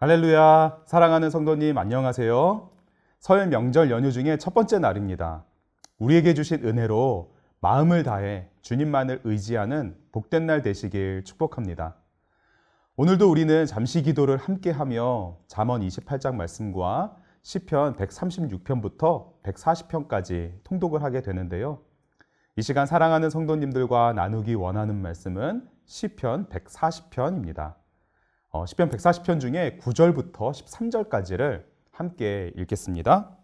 할렐루야, 사랑하는 성도님 안녕하세요. 설 명절 연휴 중에 첫 번째 날입니다. 우리에게 주신 은혜로 마음을 다해 주님만을 의지하는 복된 날 되시길 축복합니다. 오늘도 우리는 잠시 기도를 함께하며 잠언 28장 말씀과 시편 136편부터 140편까지 통독을 하게 되는데요. 이 시간 사랑하는 성도님들과 나누기 원하는 말씀은 시편 140편입니다. 시편 140편 중에 9절부터 13절까지를 함께 읽겠습니다.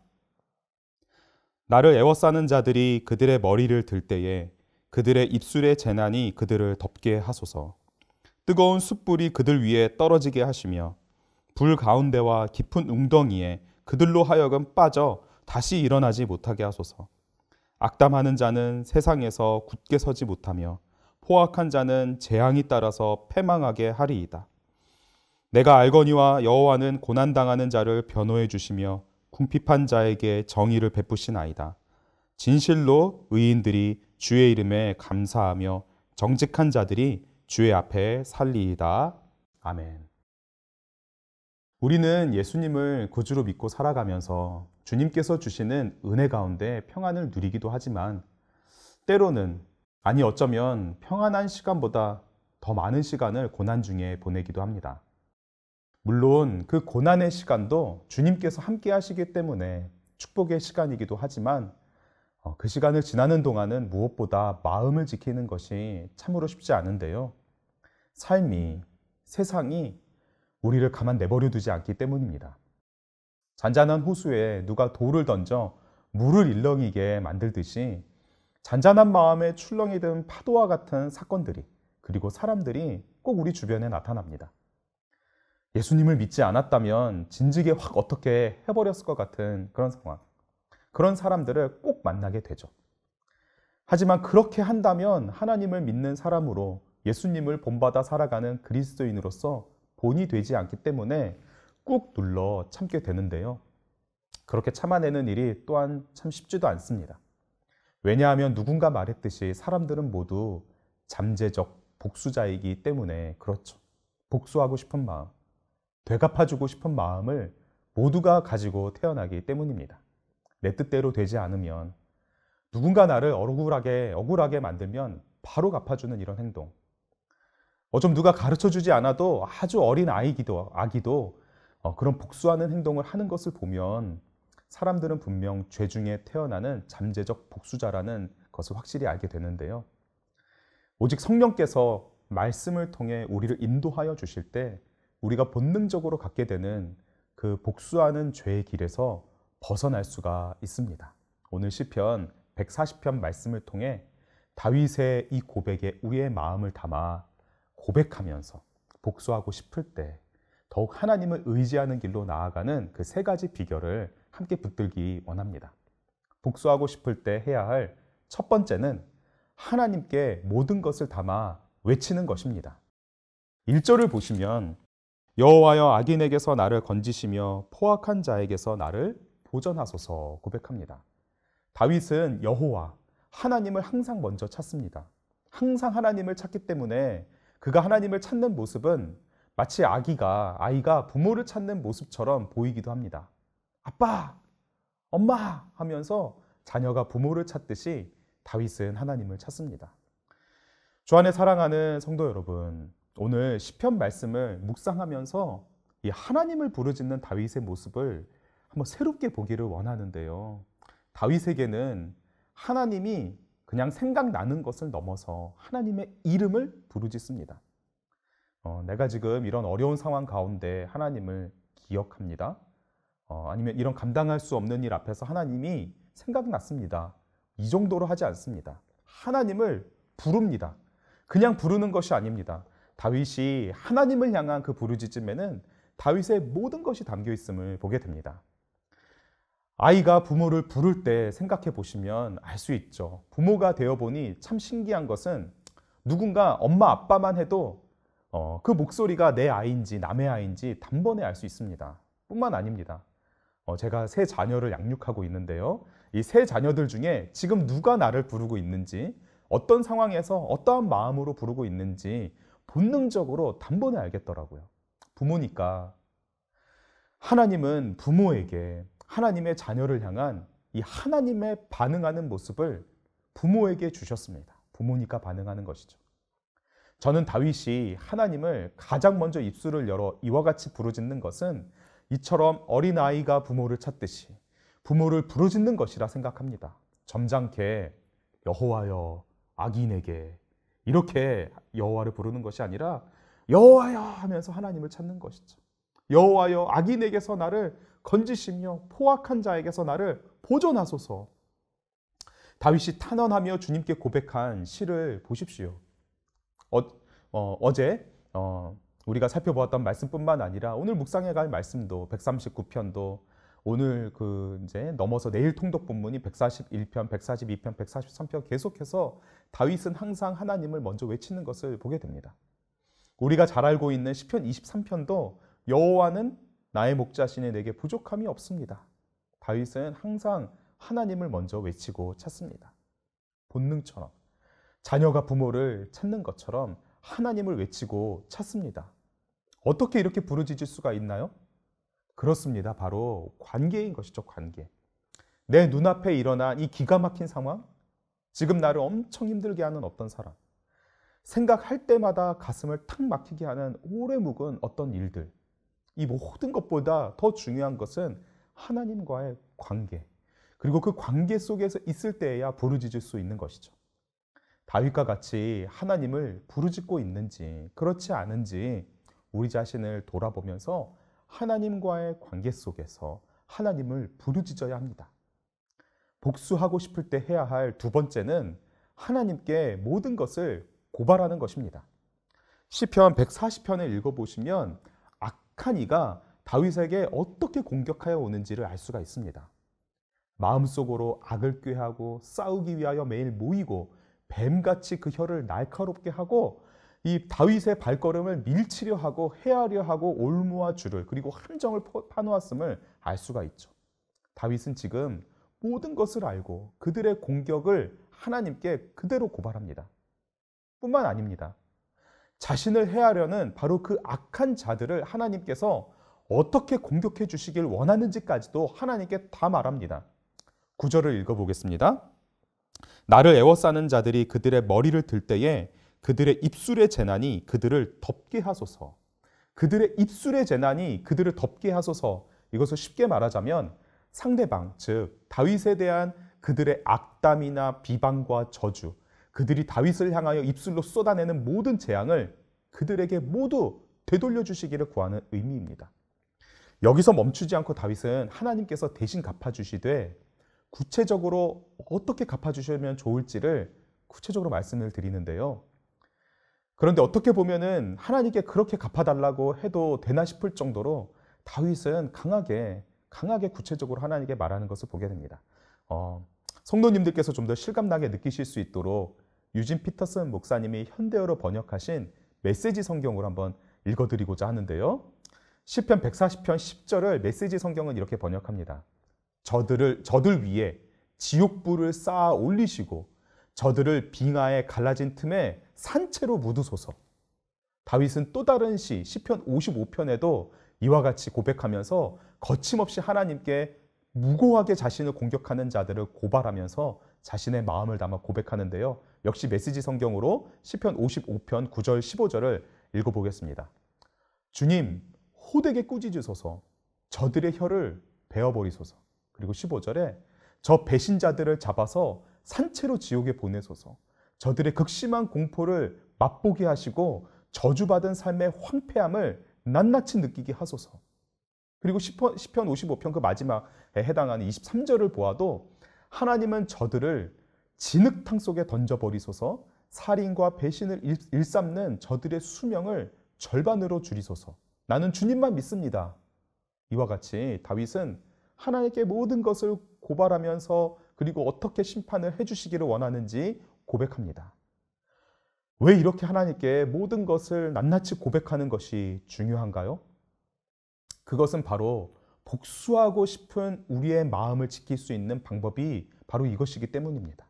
나를 애워싸는 자들이 그들의 머리를 들 때에 그들의 입술의 재난이 그들을 덮게 하소서. 뜨거운 숯불이 그들 위에 떨어지게 하시며 불 가운데와 깊은 웅덩이에 그들로 하여금 빠져 다시 일어나지 못하게 하소서. 악담하는 자는 세상에서 굳게 서지 못하며 포악한 자는 재앙이 따라서 패망하게 하리이다. 내가 알거니와 여호와는 고난당하는 자를 변호해 주시며 궁핍한 자에게 정의를 베푸시나이다. 진실로 의인들이 주의 이름에 감사하며 정직한 자들이 주의 앞에 살리이다. 아멘. 우리는 예수님을 구주로 믿고 살아가면서 주님께서 주시는 은혜 가운데 평안을 누리기도 하지만 때로는, 아니 어쩌면 평안한 시간보다 더 많은 시간을 고난 중에 보내기도 합니다. 물론 그 고난의 시간도 주님께서 함께 하시기 때문에 축복의 시간이기도 하지만 그 시간을 지나는 동안은 무엇보다 마음을 지키는 것이 참으로 쉽지 않은데요. 삶이, 세상이 우리를 가만 내버려 두지 않기 때문입니다. 잔잔한 호수에 누가 돌을 던져 물을 일렁이게 만들듯이 잔잔한 마음에 출렁이 든 파도와 같은 사건들이, 그리고 사람들이 꼭 우리 주변에 나타납니다. 예수님을 믿지 않았다면 진즉에 확 어떻게 해버렸을 것 같은 그런 상황, 그런 사람들을 꼭 만나게 되죠. 하지만 그렇게 한다면 하나님을 믿는 사람으로, 예수님을 본받아 살아가는 그리스도인으로서 본이 되지 않기 때문에 꾹 눌러 참게 되는데요. 그렇게 참아내는 일이 또한 참 쉽지도 않습니다. 왜냐하면 누군가 말했듯이 사람들은 모두 잠재적 복수자이기 때문에 그렇죠. 복수하고 싶은 마음, 되갚아주고 싶은 마음을 모두가 가지고 태어나기 때문입니다. 내 뜻대로 되지 않으면, 누군가 나를 억울하게 만들면 바로 갚아주는 이런 행동. 좀 누가 가르쳐주지 않아도 아주 어린 아기도 그런 복수하는 행동을 하는 것을 보면 사람들은 분명 죄 중에 태어나는 잠재적 복수자라는 것을 확실히 알게 되는데요. 오직 성령께서 말씀을 통해 우리를 인도하여 주실 때 우리가 본능적으로 갖게 되는 그 복수하는 죄의 길에서 벗어날 수가 있습니다. 오늘 시편 140편 말씀을 통해 다윗의 이 고백에 우리의 마음을 담아 고백하면서 복수하고 싶을 때 더욱 하나님을 의지하는 길로 나아가는 그 세 가지 비결을 함께 붙들기 원합니다. 복수하고 싶을 때 해야 할 첫 번째는 하나님께 모든 것을 담아 외치는 것입니다. 1절을 보시면 여호와여 악인에게서 나를 건지시며 포악한 자에게서 나를 보전하소서 고백합니다. 다윗은 여호와, 하나님을 항상 먼저 찾습니다. 항상 하나님을 찾기 때문에 그가 하나님을 찾는 모습은 마치 아이가 부모를 찾는 모습처럼 보이기도 합니다. 아빠, 엄마 하면서 자녀가 부모를 찾듯이 다윗은 하나님을 찾습니다. 주 안에 사랑하는 성도 여러분, 오늘 시편 말씀을 묵상하면서 이 하나님을 부르짖는 다윗의 모습을 한번 새롭게 보기를 원하는데요. 다윗에게는 하나님이 그냥 생각나는 것을 넘어서 하나님의 이름을 부르짖습니다. 내가 지금 이런 어려운 상황 가운데 하나님을 기억합니다. 아니면 이런 감당할 수 없는 일 앞에서 하나님이 생각났습니다. 이 정도로 하지 않습니다. 하나님을 부릅니다. 그냥 부르는 것이 아닙니다. 다윗이 하나님을 향한 그 부르짖음에는 다윗의 모든 것이 담겨 있음을 보게 됩니다. 아이가 부모를 부를 때 생각해 보시면 알 수 있죠. 부모가 되어 보니 참 신기한 것은 누군가 엄마 아빠만 해도 그 목소리가 내 아이인지 남의 아이인지 단번에 알 수 있습니다. 뿐만 아닙니다. 제가 세 자녀를 양육하고 있는데요. 이 세 자녀들 중에 지금 누가 나를 부르고 있는지, 어떤 상황에서 어떠한 마음으로 부르고 있는지 본능적으로 단번에 알겠더라고요. 부모니까 하나님은 부모에게 하나님의 자녀를 향한 이 하나님의 반응하는 모습을 부모에게 주셨습니다. 부모니까 반응하는 것이죠. 저는 다윗이 하나님을 가장 먼저 입술을 열어 이와 같이 부르짖는 것은 이처럼 어린아이가 부모를 찾듯이 부모를 부르짖는 것이라 생각합니다. 점잖게 여호와여 악인에게 이렇게 여호와를 부르는 것이 아니라 여호와여 하면서 하나님을 찾는 것이죠. 여호와여 악인에게서 나를 건지시며 포악한 자에게서 나를 보존하소서. 다윗이 탄원하며 주님께 고백한 시를 보십시오. 어제 우리가 살펴보았던 말씀뿐만 아니라 오늘 묵상해 갈 말씀도 139편도 오늘 이제 넘어서 내일 통독 본문이 141편, 142편, 143편 계속해서 다윗은 항상 하나님을 먼저 외치는 것을 보게 됩니다. 우리가 잘 알고 있는 시편 23편도 여호와는 나의 목자시니 내게 부족함이 없습니다. 다윗은 항상 하나님을 먼저 외치고 찾습니다. 본능처럼 자녀가 부모를 찾는 것처럼 하나님을 외치고 찾습니다. 어떻게 이렇게 부르짖을 수가 있나요? 그렇습니다. 바로 관계인 것이죠. 관계. 내 눈앞에 일어난 이 기가 막힌 상황, 지금 나를 엄청 힘들게 하는 어떤 사람, 생각할 때마다 가슴을 탁 막히게 하는 오래 묵은 어떤 일들, 이 모든 것보다 더 중요한 것은 하나님과의 관계, 그리고 그 관계 속에서 있을 때에야 부르짖을 수 있는 것이죠. 다윗과 같이 하나님을 부르짖고 있는지 그렇지 않은지 우리 자신을 돌아보면서 하나님과의 관계 속에서 하나님을 부르짖어야 합니다. 복수하고 싶을 때 해야 할 두 번째는 하나님께 모든 것을 고발하는 것입니다. 시편 140편을 읽어보시면 악한 이가 다윗에게 어떻게 공격하여 오는지를 알 수가 있습니다. 마음속으로 악을 꾀하고 싸우기 위하여 매일 모이고 뱀같이 그 혀를 날카롭게 하고 이 다윗의 발걸음을 밀치려 하고 해하려 하고 올무와 줄을 그리고 함정을 파놓았음을 알 수가 있죠. 다윗은 지금 모든 것을 알고 그들의 공격을 하나님께 그대로 고발합니다. 뿐만 아닙니다. 자신을 해하려는 바로 그 악한 자들을 하나님께서 어떻게 공격해 주시길 원하는지까지도 하나님께 다 말합니다. 9절을 읽어보겠습니다. 나를 애워싸는 자들이 그들의 머리를 들 때에 그들의 입술의 재난이 그들을 덮게 하소서. 그들의 입술의 재난이 그들을 덮게 하소서. 이것을 쉽게 말하자면 상대방, 즉 다윗에 대한 그들의 악담이나 비방과 저주, 그들이 다윗을 향하여 입술로 쏟아내는 모든 재앙을 그들에게 모두 되돌려 주시기를 구하는 의미입니다. 여기서 멈추지 않고 다윗은 하나님께서 대신 갚아주시되 구체적으로 어떻게 갚아주시면 좋을지를 구체적으로 말씀을 드리는데요. 그런데 어떻게 보면은 하나님께 그렇게 갚아달라고 해도 되나 싶을 정도로 다윗은 강하게 구체적으로 하나님께 말하는 것을 보게 됩니다. 성도님들께서 좀 더 실감나게 느끼실 수 있도록 유진 피터슨 목사님이 현대어로 번역하신 메시지 성경으로 한번 읽어드리고자 하는데요. 시편 140편 10절을 메시지 성경은 이렇게 번역합니다. 저들 위에 지옥불을 쌓아 올리시고 저들을 빙하에 갈라진 틈에 산채로 묻으소서. 다윗은 또 다른 시편 55편에도 이와 같이 고백하면서 거침없이 하나님께 무고하게 자신을 공격하는 자들을 고발하면서 자신의 마음을 담아 고백하는데요. 역시 메시지 성경으로 시편 55편 9절 15절을 읽어보겠습니다. 주님, 호되게 꾸짖으소서. 저들의 혀를 베어버리소서. 그리고 15절에 저 배신자들을 잡아서 산채로 지옥에 보내소서. 저들의 극심한 공포를 맛보게 하시고 저주받은 삶의 황폐함을 낱낱이 느끼게 하소서. 그리고 시편 55편 그 마지막에 해당하는 23절을 보아도 하나님은 저들을 진흙탕 속에 던져버리소서. 살인과 배신을 일삼는 저들의 수명을 절반으로 줄이소서. 나는 주님만 믿습니다. 이와 같이 다윗은 하나님께 모든 것을 고발하면서 그리고 어떻게 심판을 해주시기를 원하는지 고백합니다. 왜 이렇게 하나님께 모든 것을 낱낱이 고백하는 것이 중요한가요? 그것은 바로 복수하고 싶은 우리의 마음을 지킬 수 있는 방법이 바로 이것이기 때문입니다.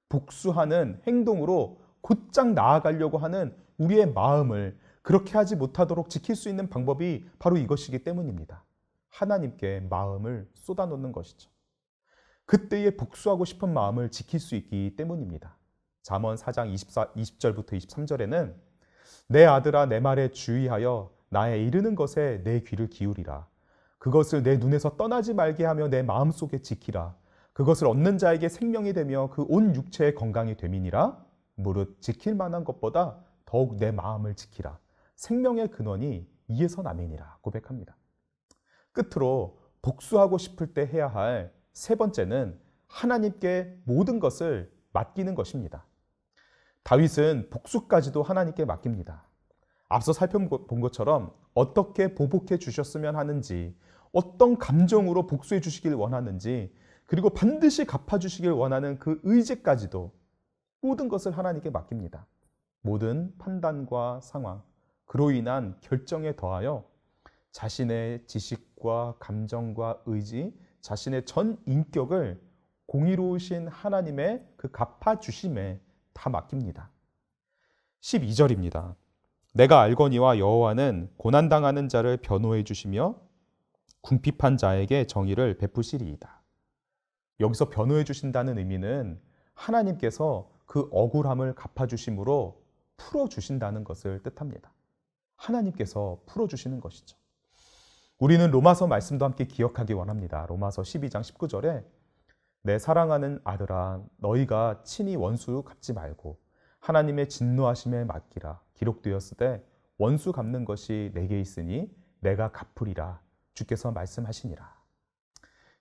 복수하는 행동으로 곧장 나아가려고 하는 우리의 마음을 그렇게 하지 못하도록 지킬 수 있는 방법이 바로 이것이기 때문입니다. 하나님께 마음을 쏟아놓는 것이죠. 그때의 복수하고 싶은 마음을 지킬 수 있기 때문입니다. 잠언 4장 20절부터 23절에는 내 아들아 내 말에 주의하여 나의 이르는 것에 내 귀를 기울이라. 그것을 내 눈에서 떠나지 말게 하며 내 마음속에 지키라. 그것을 얻는 자에게 생명이 되며 그 온 육체의 건강이 됨이니라. 무릇 지킬 만한 것보다 더욱 내 마음을 지키라. 생명의 근원이 이에서 남이니라 고백합니다. 끝으로 복수하고 싶을 때 해야 할 세 번째는 하나님께 모든 것을 맡기는 것입니다. 다윗은 복수까지도 하나님께 맡깁니다. 앞서 살펴본 것처럼 어떻게 보복해 주셨으면 하는지, 어떤 감정으로 복수해 주시길 원하는지, 그리고 반드시 갚아주시길 원하는 그 의지까지도 모든 것을 하나님께 맡깁니다. 모든 판단과 상황, 그로 인한 결정에 더하여 자신의 지식과 감정과 의지, 자신의 전 인격을 공의로우신 하나님의 그 갚아주심에 다 맡깁니다. 12절입니다. 내가 알거니와 여호와는 고난당하는 자를 변호해 주시며 궁핍한 자에게 정의를 베푸시리이다. 여기서 변호해 주신다는 의미는 하나님께서 그 억울함을 갚아주심으로 풀어주신다는 것을 뜻합니다. 하나님께서 풀어주시는 것이죠. 우리는 로마서 말씀도 함께 기억하기 원합니다. 로마서 12장 19절에 내 사랑하는 아들아 너희가 친히 원수 갚지 말고 하나님의 진노하심에 맡기라. 기록되었으되 원수 갚는 것이 내게 있으니 내가 갚으리라. 주께서 말씀하시니라.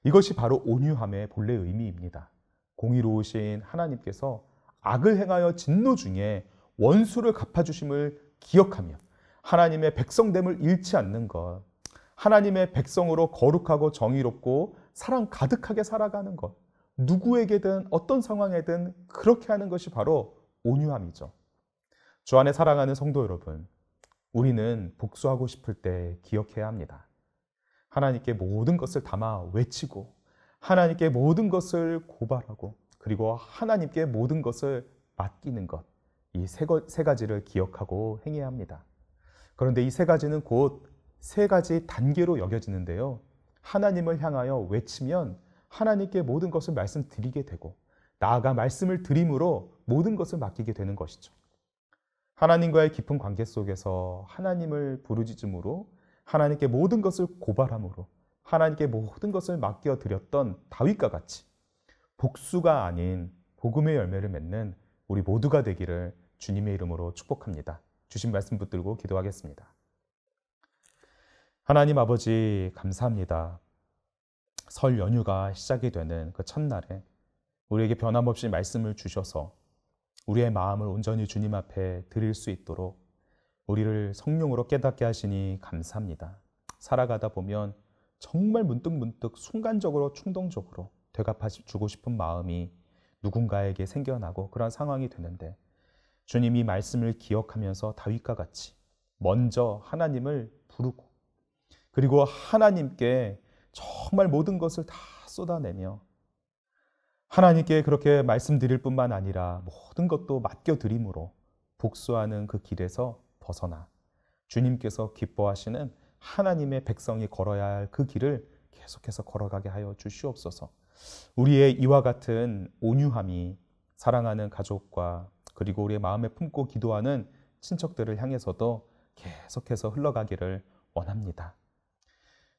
이것이 바로 온유함의 본래 의미입니다. 공의로우신 하나님께서 악을 행하여 진노 중에 원수를 갚아주심을 기억하며 하나님의 백성됨을 잃지 않는 것, 하나님의 백성으로 거룩하고 정의롭고 사랑 가득하게 살아가는 것, 누구에게든 어떤 상황에든 그렇게 하는 것이 바로 온유함이죠. 주 안에 사랑하는 성도 여러분, 우리는 복수하고 싶을 때 기억해야 합니다. 하나님께 모든 것을 담아 외치고 하나님께 모든 것을 고발하고 그리고 하나님께 모든 것을 맡기는 것, 이 세 가지를 기억하고 행해야 합니다. 그런데 이 세 가지는 곧 세 가지 단계로 여겨지는데요. 하나님을 향하여 외치면 하나님께 모든 것을 말씀드리게 되고 나아가 말씀을 드림으로 모든 것을 맡기게 되는 것이죠. 하나님과의 깊은 관계 속에서 하나님을 부르짖음으로 하나님께 모든 것을 고발함으로 하나님께 모든 것을 맡겨드렸던 다윗과 같이 복수가 아닌 복음의 열매를 맺는 우리 모두가 되기를 주님의 이름으로 축복합니다. 주신 말씀 붙들고 기도하겠습니다. 하나님 아버지 감사합니다. 설 연휴가 시작이 되는 그 첫날에 우리에게 변함없이 말씀을 주셔서 우리의 마음을 온전히 주님 앞에 드릴 수 있도록 우리를 성령으로 깨닫게 하시니 감사합니다. 살아가다 보면 정말 문득문득 순간적으로 충동적으로 되갚아주고 싶은 마음이 누군가에게 생겨나고 그런 상황이 되는데 주님이 말씀을 기억하면서 다윗과 같이 먼저 하나님을 부르고 그리고 하나님께 정말 모든 것을 다 쏟아내며 하나님께 그렇게 말씀드릴 뿐만 아니라 모든 것도 맡겨드림으로 복수하는 그 길에서 벗어나 주님께서 기뻐하시는 하나님의 백성이 걸어야 할 그 길을 계속해서 걸어가게 하여 주시옵소서. 우리의 이와 같은 온유함이 사랑하는 가족과 그리고 우리의 마음에 품고 기도하는 친척들을 향해서도 계속해서 흘러가기를 원합니다.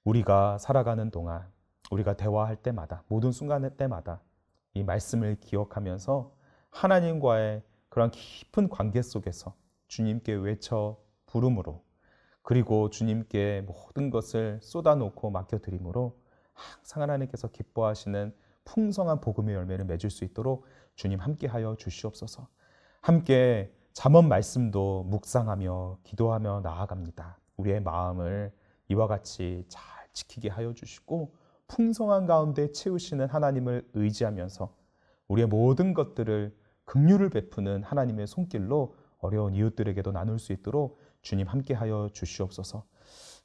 우리가 살아가는 동안 우리가 대화할 때마다 모든 순간 때마다 이 말씀을 기억하면서 하나님과의 그런 깊은 관계 속에서 주님께 외쳐 부름으로 그리고 주님께 모든 것을 쏟아놓고 맡겨드림으로 항상 하나님께서 기뻐하시는 풍성한 복음의 열매를 맺을 수 있도록 주님 함께하여 주시옵소서. 함께 잠언 말씀도 묵상하며 기도하며 나아갑니다. 우리의 마음을 이와 같이 잘 지키게 하여 주시고 풍성한 가운데 채우시는 하나님을 의지하면서 우리의 모든 것들을 긍휼을 베푸는 하나님의 손길로 어려운 이웃들에게도 나눌 수 있도록 주님 함께하여 주시옵소서.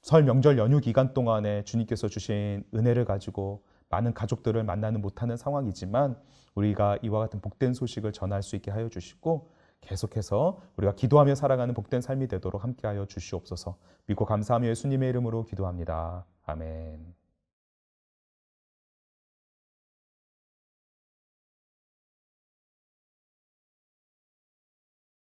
설 명절 연휴 기간 동안에 주님께서 주신 은혜를 가지고 많은 가족들을 만나는 못하는 상황이지만 우리가 이와 같은 복된 소식을 전할 수 있게 하여 주시고 계속해서 우리가 기도하며 살아가는 복된 삶이 되도록 함께하여 주시옵소서. 믿고 감사하며 예수님의 이름으로 기도합니다. 아멘.